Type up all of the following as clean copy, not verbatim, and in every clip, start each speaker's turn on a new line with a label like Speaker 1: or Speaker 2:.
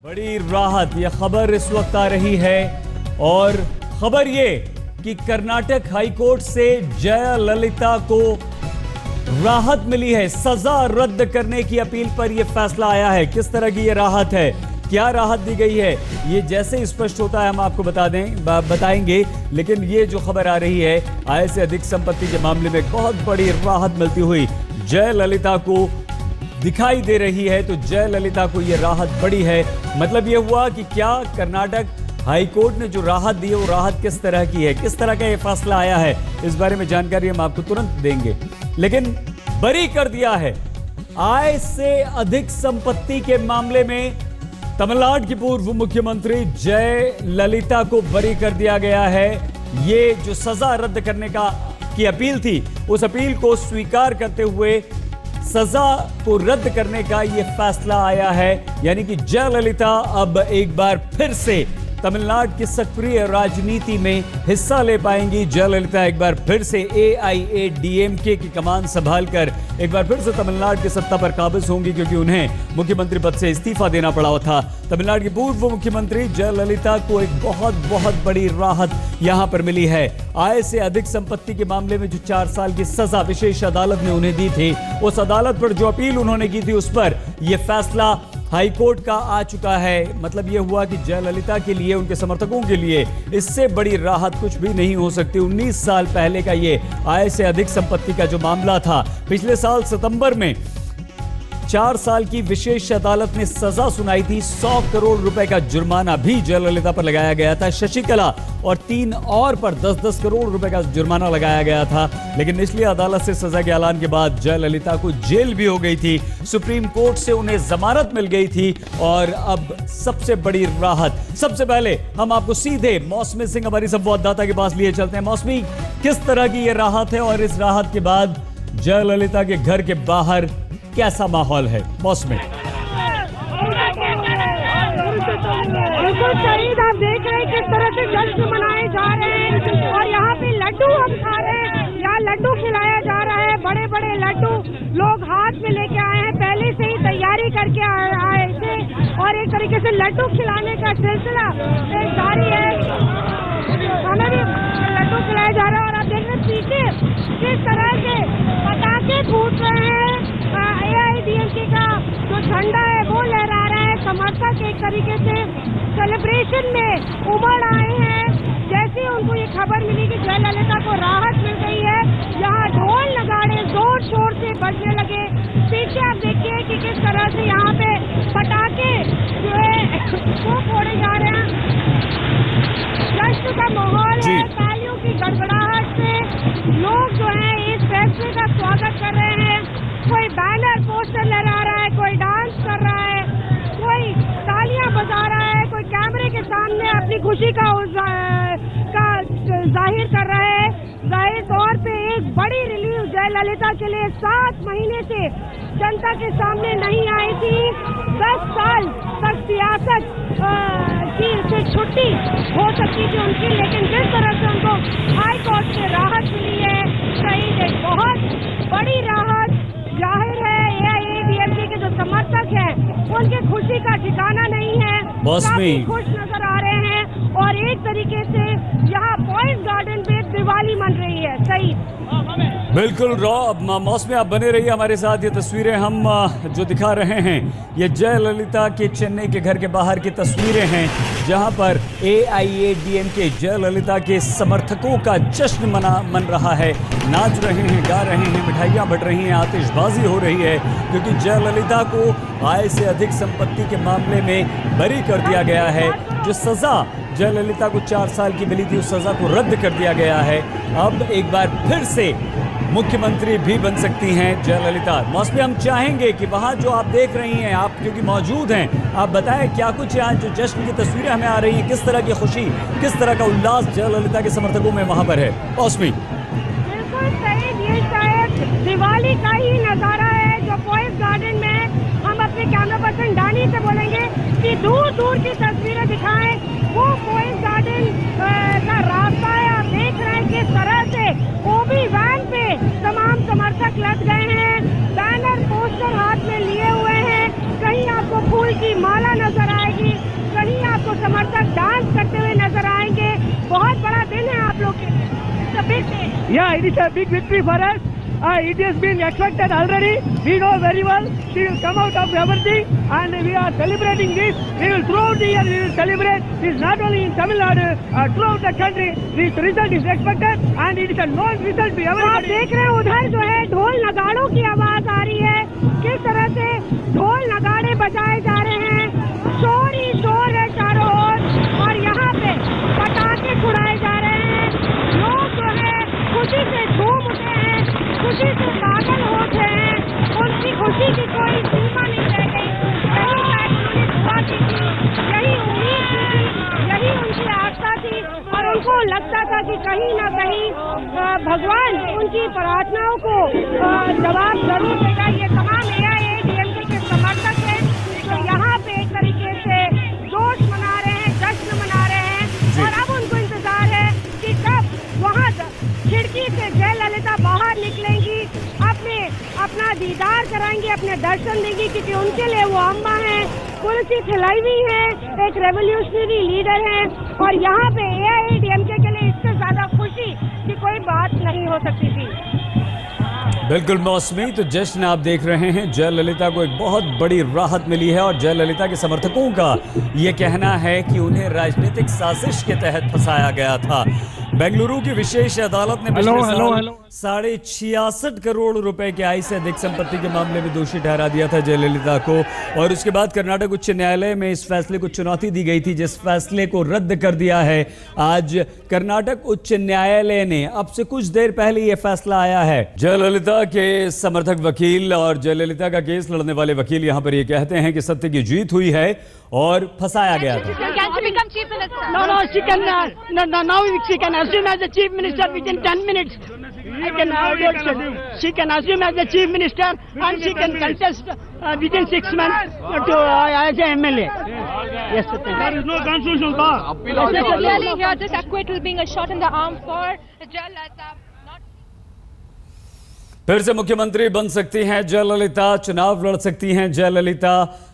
Speaker 1: बड़ी राहत यह खबर इस वक्त आ रही है और खबर ये कि कर्नाटक हाईकोर्ट से जयललिता को राहत मिली है। सजा रद्द करने की अपील पर यह फैसला आया है। किस तरह की यह राहत है, क्या राहत दी गई है, ये जैसे स्पष्ट होता है हम आपको बताएंगे। लेकिन ये जो खबर आ रही है, आय से अधिक संपत्ति के मामले में बहुत बड़ी राहत मिलती हुई जयललिता को दिखाई दे रही है। तो जयललिता को यह राहत बड़ी है। मतलब यह हुआ कि क्या कर्नाटक हाईकोर्ट ने जो राहत दी है वो राहत किस तरह की है, किस तरह का यह फैसला आया है, इस बारे में जानकारी हम आपको तुरंत देंगे। लेकिन बरी कर दिया है आय से अधिक संपत्ति के मामले में तमिलनाडु की पूर्व मुख्यमंत्री जयललिता को बरी कर दिया गया है। ये जो सजा रद्द करने की अपील थी, उस अपील को स्वीकार करते हुए सजा को रद्द करने का यह फैसला आया है। यानी कि जयललिता अब एक बार फिर से तमिलनाडु की सक्रिय राजनीति में हिस्सा ले पाएंगी। जयललिता एक बार फिर से AIADMK की कमान संभालकर एक बार फिर से तमिलनाडु की सत्ता पर काबिज होंगी, क्योंकि उन्हें मुख्यमंत्री पद से इस्तीफा देना पड़ा था। तमिलनाडु की पूर्व मुख्यमंत्री जयललिता को एक बहुत बड़ी राहत यहां पर मिली है। आय से अधिक संपत्ति के मामले में जो 4 साल की सजा विशेष अदालत ने उन्हें दी थी, उस अदालत पर जो अपील उन्होंने की थी, उस पर यह फैसला हाईकोर्ट का आ चुका है। मतलब यह हुआ कि जयललिता के लिए, उनके समर्थकों के लिए इससे बड़ी राहत कुछ भी नहीं हो सकती। 19 साल पहले का ये आय से अधिक संपत्ति का जो मामला था, पिछले साल सितंबर में 4 साल की विशेष अदालत ने सजा सुनाई थी। 100 करोड़ रुपए का जुर्माना भी जयललिता पर लगाया गया था। शशिकला और 3 और पर 10-10 करोड़ रुपए का जुर्माना लगाया गया था। लेकिन निचली अदालत से सजा के ऐलान के बाद जयललिता को जेल भी हो गई थी। सुप्रीम कोर्ट से उन्हें जमानत मिल गई थी। और अब सबसे बड़ी राहत, सबसे पहले हम आपको सीधे मौसमी सिंह हमारी संवाददाता के पास लिए चलते हैं। मौसमी, किस तरह की यह राहत है और इस राहत के बाद जयललिता के घर के बाहर कैसा माहौल है? मौसमी,
Speaker 2: बिल्कुल सही, आप देख रहे हैं किस तरह से जश्न मनाए जा रहे हैं और यहाँ पे लड्डू हम खा रहे हैं। यहाँ लड्डू खिलाया जा रहा है, बड़े बड़े लड्डू लोग हाथ में लेके आए हैं, पहले से ही तैयारी करके आए थे और एक तरीके से लड्डू खिलाने का सिलसिला जारी है। हमें भी लड्डू खिलाया जा रहा है और आप देख रहे हैं पीछे किस तरह से पटाखे फूट रहे हैं। AIADMK का जो झंडा है वो लहरा रहा है। समर्थक एक तरीके से सेलिब्रेशन में उमड़ आए हैं। जैसे उनको ये खबर मिली कि जयललिता को राहत मिल गई है, यहाँ ढोल नगाड़े जोर शोर से बजने लगे। पीछे आप देखिए कि किस तरह से यहाँ पे पटाखे जो है वो फोड़े जा रहे हैं। जश्न का माहौल है, तालियों की गड़गड़ाहट से लोग जो है इस फैसले का स्वागत कर रहे हैं। कोई बैनर पोस्टर लहरा रहा है, कोई डांस कर रहा है, कोई तालियां बजा रहा है, कोई कैमरे के सामने अपनी खुशी का जाहिर कर रहा है। जाहिर तौर पे एक बड़ी रिलीफ जयललिता के लिए 7 महीने से जनता के सामने नहीं आई थी। 10 साल तक सियासत की से छुट्टी हो सकती थी उनकी, लेकिन जिस तरह से उनको हाई कोर्ट से राहत मिली है, सही एक बहुत बड़ी राहत। जाहिर है AIADMK के जो समर्थक हैं उनके खुशी का ठिकाना नहीं है, काफी खुश नजर आ रहे हैं और एक तरीके से यहाँ बॉयज गार्डन पे दिवाली मन रही है। सही,
Speaker 1: बिल्कुल मौसमी, आप बने रहिए हमारे साथ। ये तस्वीरें हम जो दिखा रहे हैं, ये जयललिता के चेन्नई के घर के बाहर की तस्वीरें हैं, जहां पर AIADMK जयललिता के समर्थकों का जश्न मन रहा है। नाच रहे हैं, गा रहे हैं, मिठाइयां बट रही हैं, आतिशबाजी हो रही है, क्योंकि जयललिता को आय से अधिक संपत्ति के मामले में बरी कर दिया गया है। जो सजा जयललिता को 4 साल की मिली थी, उस सजा को रद्द कर दिया गया है। अब एक बार फिर से मुख्यमंत्री भी बन सकती हैं जयललिता। मौसमी, हम चाहेंगे कि वहां जो आप देख रही हैं, आप क्योंकि मौजूद हैं, आप बताएं क्या कुछ यहाँ जो जश्न की तस्वीरें हमें आ रही हैं, किस तरह की खुशी, किस तरह का उल्लास जयललिता के समर्थकों में वहां पर है? मौसमी,
Speaker 2: बिल्कुल सही, ये शायद दिवाली का ही नजारा है जो बॉयज गार्डन में। हम अपने कैमरा पर्सन डानी से बोलेंगे कि दूर दूर की तस्वीरें दिखाएं, वो बॉयज गार्डन का रास्ता है। आप देख रहे हैं किस तरह से ओबी वैन पे तमाम समर्थक लग गए हैं, बैनर पोस्टर हाथ में लिए हुए हैं। कहीं आपको फूल की माला नजर आएगी,
Speaker 3: Yeah, it is a big victory for us. It has been expected already. We know very well she will come out of everything, and we are celebrating this. We will throughout the year we will celebrate this, not only in Tamil Nadu, throughout the country. This result is expected, and it is a known result to everybody.
Speaker 2: आप देख रहे हैं उधर जो है ढोल नगाड़ों की आवाज आ रही है, किस तरह से ढोल नगाड़े बजाए जा रहे हैं, शोर ही शोर है चारों ओर, और यहाँ पे पटाखे छुड़ाए जा रहे हैं। लोग जो है खुशी से झूम उठे हैं, खुशी से पागल होते हैं, उनकी खुशी की कोई सीमा नहीं रह गई। यही शायद उन्होंने दुआ की थी, यही उम्मीद की थी, यही उनकी आस्था थी, और उनको लगता था कि कहीं ना कहीं भगवान उनकी प्रार्थनाओं को जवाब जरूर देगा। ये तमाम एआईएडीएमके के समर्थक हैं जो यहाँ पे एक तरीके से जोश मना रहे हैं, जश्न मना रहे हैं, और अब उनको इंतजार है कि कब वहाँ खिड़की से जयललिता बाहर निकलेंगी, अपना दीदार कराएंगी, अपने दर्शन देंगी, क्योंकि उनके लिए वो अम्मा है, कुर्सी खिलाई हुई है, एक रेवोल्यूशनरी लीडर है, और यहाँ पे एआईएडीएमके के लिए इससे ज्यादा खुशी की कोई बात नहीं हो सकती थी।
Speaker 1: बिल्कुल मौसमी, तो जश्न आप देख रहे हैं। जयललिता को एक बहुत बड़ी राहत मिली है, और जयललिता के समर्थकों का ये कहना है कि उन्हें राजनीतिक साजिश के तहत फंसाया गया था। बेंगलुरु की विशेष अदालत ने पिछले साल 66.5 करोड़ रुपए के आय से अधिक संपत्ति के मामले में दोषी ठहरा दिया था जयललिता को, और उसके बाद कर्नाटक उच्च न्यायालय में इस फैसले को चुनौती दी गई थी, जिस फैसले को रद्द कर दिया है। आज कर्नाटक उच्च न्यायालय ने, अब से कुछ देर पहले यह फैसला आया है। जयललिता के समर्थक वकील और जयललिता का केस लड़ने वाले वकील यहाँ पर ये कहते हैं कि सत्य की जीत हुई है और फंसाया गया था।
Speaker 3: No, she can. Now she can assume as the chief minister within 10 minutes. She can assume as the chief minister, and she can contest within 6 months to as a MLA. Yes, sir. There is no constitutional law.
Speaker 4: Clearly here this acquittal being a shot in the arm for Jayalalitha.
Speaker 1: फिर से मुख्यमंत्री बन सकती हैं जयललिता, चुनाव लड़ सकती हैं जयललिता।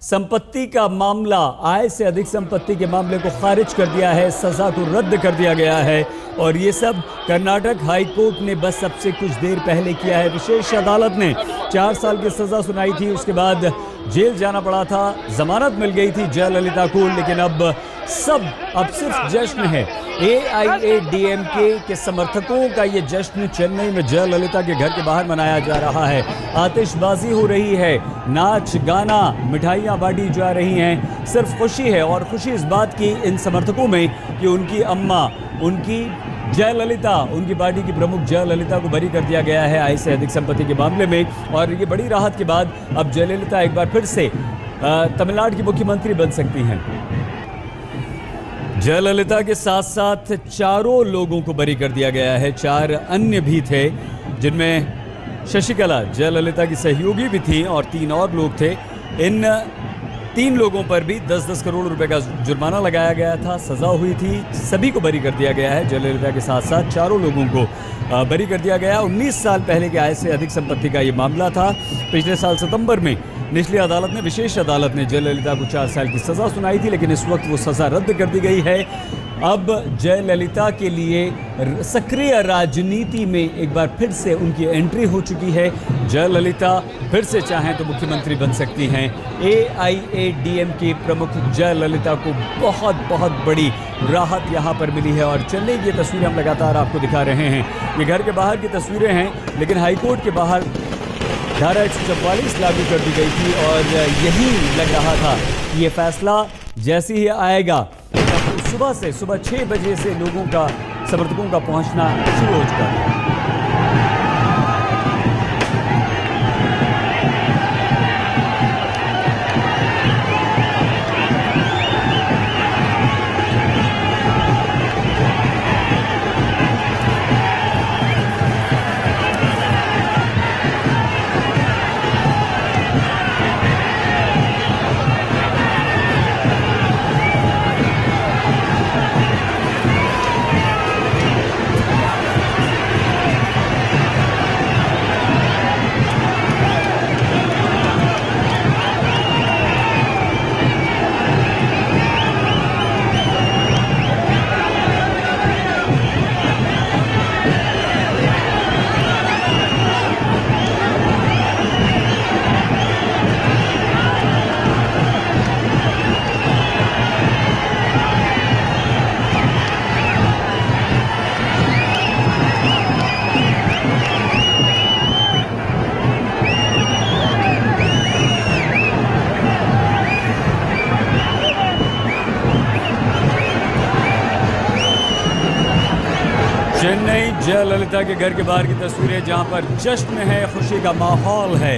Speaker 1: संपत्ति का मामला, आय से अधिक संपत्ति के मामले को खारिज कर दिया है, सजा को रद्द कर दिया गया है, और ये सब कर्नाटक हाई कोर्ट ने बस अब से कुछ देर पहले किया है। विशेष अदालत ने 4 साल की सजा सुनाई थी, उसके बाद जेल जाना पड़ा था, जमानत मिल गई थी जयललिता को, लेकिन अब सिर्फ जश्न है। एआईएडीएमके के समर्थकों का ये जश्न चेन्नई में जयललिता के घर के बाहर मनाया जा रहा है। आतिशबाजी हो रही है, नाच गाना, मिठाइयाँ बांटी जा रही हैं, सिर्फ खुशी है। और खुशी इस बात की इन समर्थकों में कि उनकी अम्मा, उनकी जयललिता, उनकी पार्टी की प्रमुख जयललिता को बरी कर दिया गया है आय से अधिक संपत्ति के मामले में, और ये बड़ी राहत के बाद अब जयललिता एक बार फिर से तमिलनाडु की मुख्यमंत्री बन सकती हैं। जयललिता के साथ साथ 4 लोगों को बरी कर दिया गया है। 4 अन्य भी थे, जिनमें शशिकला जयललिता की सहयोगी भी थी, और 3 और लोग थे। इन 3 लोगों पर भी 10-10 करोड़ रुपए का जुर्माना लगाया गया था, सजा हुई थी, सभी को बरी कर दिया गया है। जयललिता के साथ साथ 4 लोगों को बरी कर दिया गया। 19 साल पहले के आय से अधिक संपत्ति का ये मामला था। पिछले साल सितंबर में निचली अदालत ने, विशेष अदालत ने जयललिता को 4 साल की सजा सुनाई थी, लेकिन इस वक्त वो सजा रद्द कर दी गई है। अब जयललिता के लिए सक्रिय राजनीति में एक बार फिर से उनकी एंट्री हो चुकी है। जयललिता फिर से चाहें तो मुख्यमंत्री बन सकती हैं। एआईएडीएमके प्रमुख जयललिता को बहुत बड़ी राहत यहाँ पर मिली है, और चेन्नई की तस्वीरें हम लगातार आपको दिखा रहे हैं। ये घर के बाहर की तस्वीरें हैं, लेकिन हाईकोर्ट के बाहर धारा 144 लागू कर दी गई थी, और यही लग रहा था कि ये फैसला जैसे ही आएगा, सुबह 6 बजे से लोगों का, समर्थकों का पहुंचना शुरू हो चुका है। चेन्नई, जयललिता के घर के बाहर की तस्वीरें जहां पर जश्न है, खुशी का माहौल है।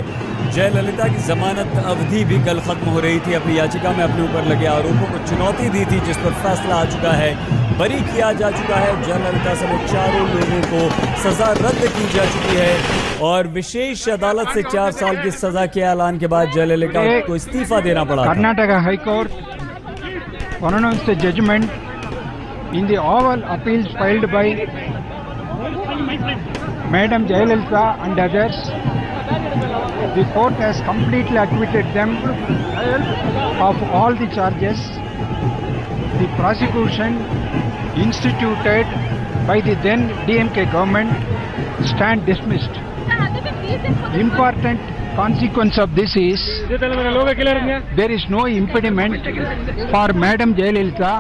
Speaker 1: जयललिता की जमानत अवधि भी कल खत्म हो रही थी। अपनी याचिका में अपने ऊपर लगे आरोपों को चुनौती दी थी, जिस पर फैसला आ चुका है, बरी किया जा चुका है। जयललिता समेत चारों लोगों को सजा रद्द की जा चुकी है और विशेष अदालत से 4 साल की सजा के ऐलान के बाद जयललिता को इस्तीफा देना पड़ा था।
Speaker 5: Karnataka High Court pronounced a judgment in the all appeals filed by Madam Jayalalitha and others. The court has completely acquitted them of all the charges. The prosecution instituted by the then DMK government stand dismissed. Important consequence of this is there is no impediment for Madam Jayalalitha.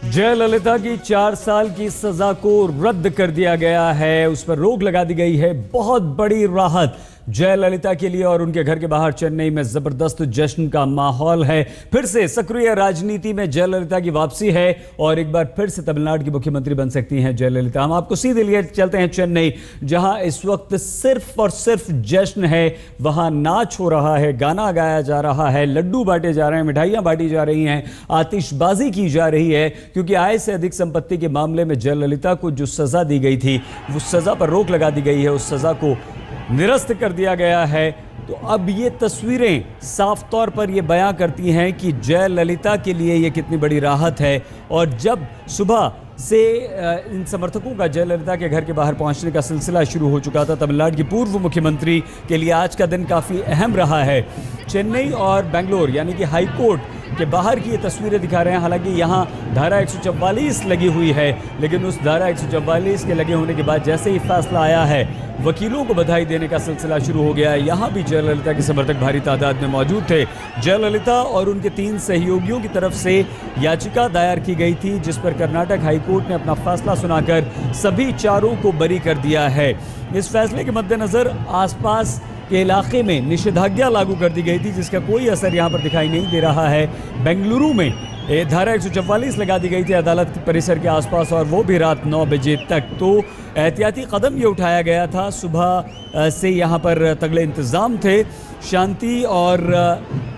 Speaker 1: Jayalalithaa की 4 साल की सजा को रद्द कर दिया गया है, उस पर रोक लगा दी गई है। बहुत बड़ी राहत जयललिता के लिए और उनके घर के बाहर चेन्नई में जबरदस्त जश्न का माहौल है। फिर से सक्रिय राजनीति में जयललिता की वापसी है और एक बार फिर से तमिलनाडु की मुख्यमंत्री बन सकती हैं जयललिता। हम आपको सीधे लिए चलते हैं चेन्नई, जहां इस वक्त सिर्फ और सिर्फ जश्न है। वहां नाच हो रहा है, गाना गाया जा रहा है, लड्डू बांटे जा रहे हैं, मिठाइयां बांटी जा रही हैं, आतिशबाजी की जा रही है, क्योंकि आय से अधिक संपत्ति के मामले में जयललिता को जो सजा दी गई थी, वो सजा पर रोक लगा दी गई है, उस सजा को निरस्त कर दिया गया है। तो अब ये तस्वीरें साफ तौर पर ये बयां करती हैं कि जयललिता के लिए ये कितनी बड़ी राहत है। और जब सुबह से इन समर्थकों का जयललिता के घर के बाहर पहुंचने का सिलसिला शुरू हो चुका था, तमिलनाडु की पूर्व मुख्यमंत्री के लिए आज का दिन काफ़ी अहम रहा है। चेन्नई और बेंगलोर यानी कि हाई कोर्ट के बाहर की ये तस्वीरें दिखा रहे हैं। हालांकि यहाँ धारा 144 लगी हुई है, लेकिन उस धारा 144 के लगे होने के बाद जैसे ही फैसला आया है, वकीलों को बधाई देने का सिलसिला शुरू हो गया है। यहाँ भी जयललिता के समर्थक भारी तादाद में मौजूद थे। जयललिता और उनके 3 सहयोगियों की तरफ से याचिका दायर की गई थी, जिस पर कर्नाटक हाईकोर्ट ने अपना फैसला सुनाकर सभी चारों को बरी कर दिया है। इस फैसले के मद्देनजर आसपास के इलाके में निषेधाज्ञा लागू कर दी गई थी, जिसका कोई असर यहाँ पर दिखाई नहीं दे रहा है। बेंगलुरु में धारा 144 लगा दी गई थी अदालत परिसर के आसपास, और वो भी रात 9 बजे तक। तो एहतियाती कदम ये उठाया गया था। सुबह से यहाँ पर तगड़े इंतज़ाम थे, शांति और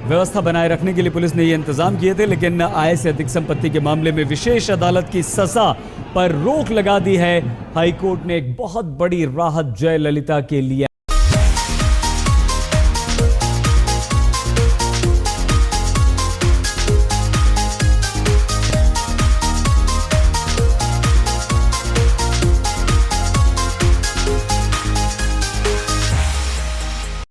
Speaker 1: व्यवस्था बनाए रखने के लिए पुलिस ने ये इंतज़ाम किए थे। लेकिन आय से अधिक संपत्ति के मामले में विशेष अदालत की सज़ा पर रोक लगा दी है हाईकोर्ट ने। एक बहुत बड़ी राहत जयललिता के लिए।